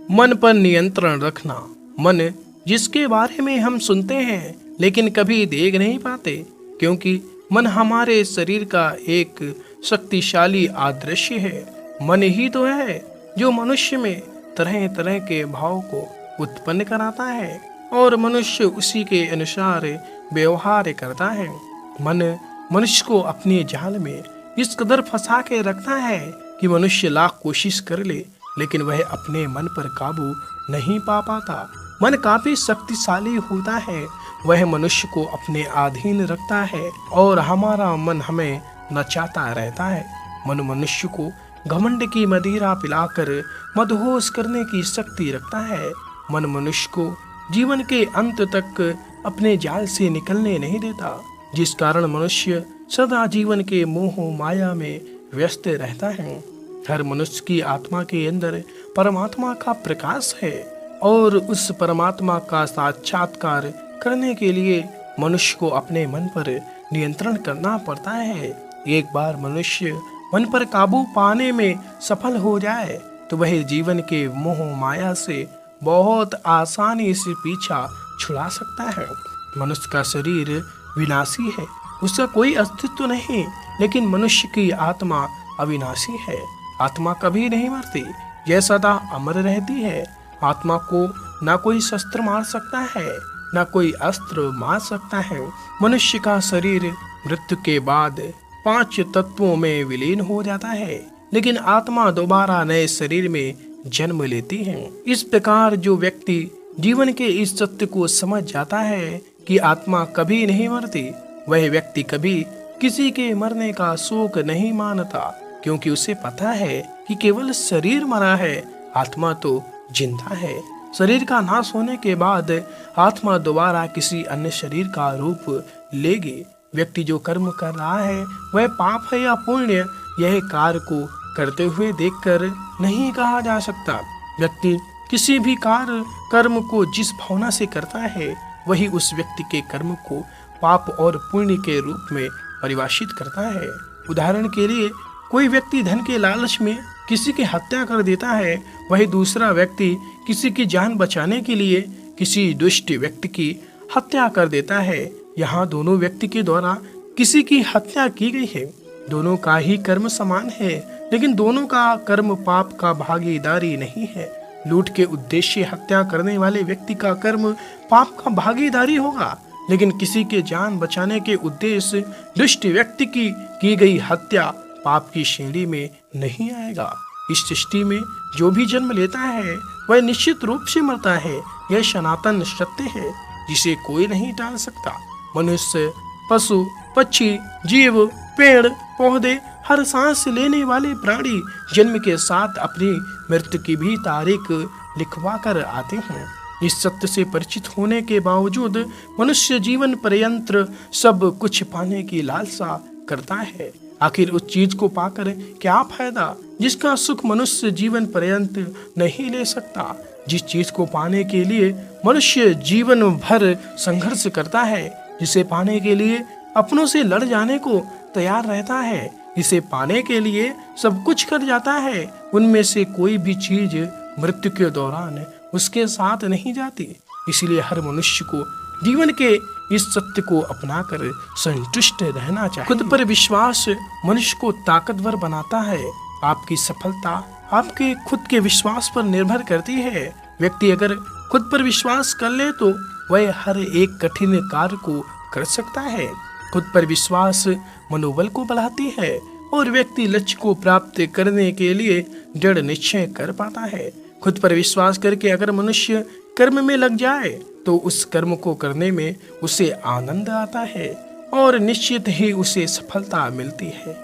मन पर नियंत्रण रखना। मन जिसके बारे में हम सुनते हैं लेकिन कभी देख नहीं पाते, क्योंकि मन हमारे शरीर का एक शक्तिशाली आदर्श है। मन ही तो है जो मनुष्य में तरह तरह के भाव को उत्पन्न कराता है और मनुष्य उसी के अनुसार व्यवहार करता है। मन मनुष्य को अपने जाल में इस कदर फंसा के रखता है कि मनुष्य लाख कोशिश कर ले लेकिन वह अपने मन पर काबू नहीं पा पाता। मन काफी शक्तिशाली होता है, वह मनुष्य को अपने अधीन रखता है और हमारा मन हमें नचाता रहता है। मन मनुष्य को घमंड की मदिरा पिलाकर मदहोश करने की शक्ति रखता है। मन मनुष्य को जीवन के अंत तक अपने जाल से निकलने नहीं देता, जिस कारण मनुष्य सदा जीवन के मोह माया में व्यस्त रहता है। हर मनुष्य की आत्मा के अंदर परमात्मा का प्रकाश है और उस परमात्मा का साक्षात्कार करने के लिए मनुष्य को अपने मन पर नियंत्रण करना पड़ता है। एक बार मनुष्य मन पर काबू पाने में सफल हो जाए तो वह जीवन के मोह माया से बहुत आसानी से पीछा छुड़ा सकता है। मनुष्य का शरीर विनाशी है, उसका कोई अस्तित्व नहीं, लेकिन मनुष्य की आत्मा अविनाशी है। आत्मा कभी नहीं मरती, यह सदा अमर रहती है। आत्मा को ना कोई शस्त्र मार सकता है, ना कोई अस्त्र मार सकता है। मनुष्य का शरीर मृत्यु के बाद 5 तत्वों में विलीन हो जाता है, लेकिन आत्मा दोबारा नए शरीर में जन्म लेती है। इस प्रकार जो व्यक्ति जीवन के इस सत्य को समझ जाता है कि आत्मा कभी नहीं मरती, वह व्यक्ति कभी किसी के मरने का शोक नहीं मानता, क्योंकि उसे पता है कि केवल शरीर मरा है, आत्मा तो जिंदा है। शरीर का नाश होने के बाद आत्मा दोबारा किसी अन्य शरीर का रूप लेगी। व्यक्ति जो कर्म कर रहा है वह पाप है या पुण्य, यह कार्य को करते हुए देखकर नहीं कहा जा सकता। व्यक्ति किसी भी कार्य कर्म को जिस भावना से करता है वही उस व्यक्ति के कर्म को पाप और पुण्य के रूप में परिभाषित करता है। उदाहरण के लिए कोई व्यक्ति धन के लालच में किसी की हत्या कर देता है, वही दूसरा व्यक्ति किसी की जान बचाने के लिए किसी दुष्ट व्यक्ति की हत्या कर देता है। यहाँ दोनों व्यक्ति के द्वारा किसी की हत्या की गई है, दोनों का ही कर्म समान है, लेकिन दोनों का कर्म पाप का भागीदारी नहीं है। लूट के उद्देश्य हत्या करने वाले व्यक्ति का कर्म पाप का भागीदारी होगा, लेकिन किसी के जान बचाने के उद्देश्य दुष्ट व्यक्ति की गई हत्या पाप की श्रेणी में नहीं आएगा। इस सृष्टि में जो भी जन्म लेता है वह निश्चित रूप से मरता है, यह सनातन सत्य है जिसे कोई नहीं टाल सकता। मनुष्य, पशु, पक्षी, जीव, पेड़ पौधे, हर सांस लेने वाले प्राणी जन्म के साथ अपनी मृत्यु की भी तारीख लिखवा कर आते हैं। इस सत्य से परिचित होने के बावजूद मनुष्य जीवन पर्यंत सब कुछ पाने की लालसा करता है। आखिर उस चीज को पाकर क्या फायदा जिसका सुख मनुष्य जीवन पर्यंत नहीं ले सकता। जिस चीज को पाने के लिए मनुष्य जीवन भर संघर्ष करता है, जिसे पाने के लिए अपनों से लड़ जाने को तैयार रहता है, जिसे पाने के लिए सब कुछ कर जाता है, उनमें से कोई भी चीज मृत्यु के दौरान उसके साथ नहीं जाती। इसलिए हर मनुष्य को जीवन के इस सत्य को अपनाकर संतुष्ट रहना चाहिए। खुद पर विश्वास मनुष्य को ताकतवर बनाता है। आपकी सफलता आपके खुद के विश्वास पर निर्भर करती है। व्यक्ति अगर खुद पर विश्वास कर ले तो वह हर एक कठिन कार्य को कर सकता है। खुद पर विश्वास मनोबल को बढ़ाती है और व्यक्ति लक्ष्य को प्राप्त करने के लिए दृढ़ निश्चय कर पाता है। खुद पर विश्वास करके अगर मनुष्य कर्म में लग जाए तो उस कर्म को करने में उसे आनंद आता है और निश्चित ही उसे सफलता मिलती है।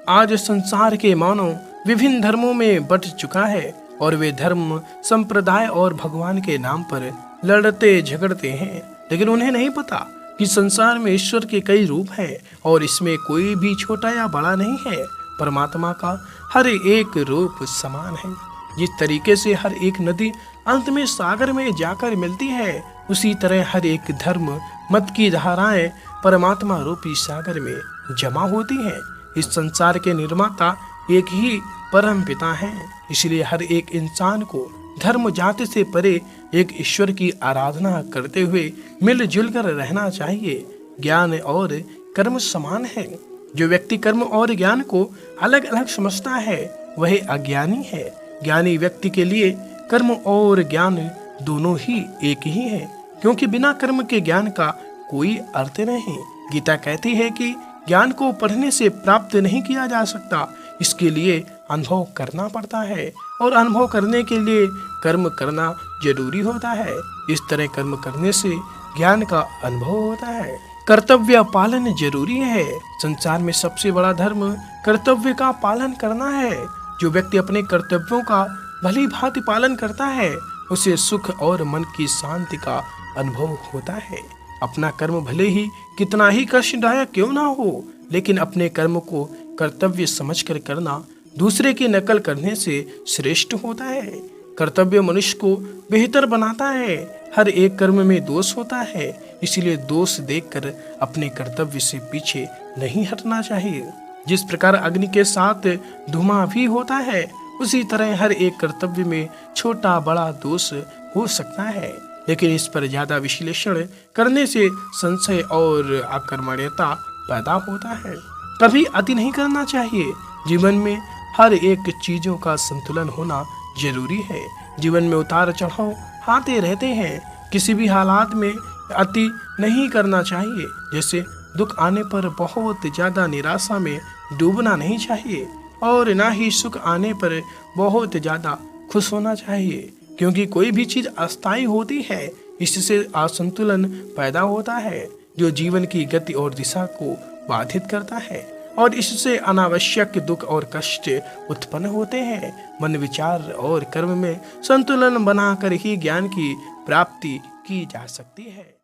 आज संसार के मानव विभिन्न धर्मों में बंट चुका है और वे धर्म, संप्रदाय और भगवान के नाम पर लड़ते झगड़ते हैं, लेकिन उन्हें नहीं पता कि संसार में ईश्वर के कई रूप हैं और इसमें कोई भी छोटा या बड़ा नहीं है। परमात्मा का हर एक रूप समान है। जिस तरीके से हर एक नदी अंत में सागर में जाकर मिलती है, उसी तरह हर एक धर्म मत की धाराएं परमात्मा रूपी सागर में जमा होती हैं। इस संसार के निर्माता एक ही परम पिता हैं। इसलिए हर एक इंसान को धर्म जाति से परे एक ईश्वर की आराधना करते हुए मिलजुल कर रहना चाहिए। ज्ञान और कर्म समान है। जो व्यक्ति कर्म और ज्ञान को अलग अलग समझता है वह अज्ञानी है। ज्ञानी व्यक्ति के लिए कर्म और ज्ञान दोनों ही एक ही है, क्योंकि बिना कर्म के ज्ञान का कोई अर्थ नहीं। गीता कहती है कि ज्ञान को पढ़ने से प्राप्त नहीं किया जा सकता, इसके लिए अनुभव करना पड़ता है और अनुभव करने के लिए कर्म करना जरूरी होता है। इस तरह कर्म करने से ज्ञान का अनुभव होता है। कर्तव्य पालन जरूरी है। संसार में सबसे बड़ा धर्म कर्तव्य का पालन करना है। जो व्यक्ति अपने कर्तव्यों का भली भांति पालन करता है उसे सुख और मन की शांति का अनुभव होता है। अपना कर्म भले ही कितना ही कष्टदायक क्यों ना हो, लेकिन अपने कर्म को कर्तव्य समझकर करना दूसरे की नकल करने से श्रेष्ठ होता है। कर्तव्य मनुष्य को बेहतर बनाता है। हर एक कर्म में दोष होता है, इसीलिए दोष देखकर अपने कर्तव्य से पीछे नहीं हटना चाहिए। जिस प्रकार अग्नि के साथ धुआं भी होता है, उसी तरह हर एक कर्तव्य में छोटा बड़ा दोष हो सकता है, लेकिन इस पर ज्यादा विश्लेषण करने से संशय और आक्रमणीयता पैदा होता है। कभी अति नहीं करना चाहिए। जीवन में हर एक चीजों का संतुलन होना जरूरी है। जीवन में उतार चढ़ाव आते रहते हैं, किसी भी हालात में अति नहीं करना चाहिए। जैसे दुख आने पर बहुत ज्यादा निराशा में डूबना नहीं चाहिए और ना ही सुख आने पर बहुत ज्यादा खुश होना चाहिए, क्योंकि कोई भी चीज अस्थायी होती है। इससे असंतुलन पैदा होता है जो जीवन की गति और दिशा को बाधित करता है और इससे अनावश्यक दुख और कष्ट उत्पन्न होते हैं। मन विचार और कर्म में संतुलन बनाकर ही ज्ञान की प्राप्ति की जा सकती है।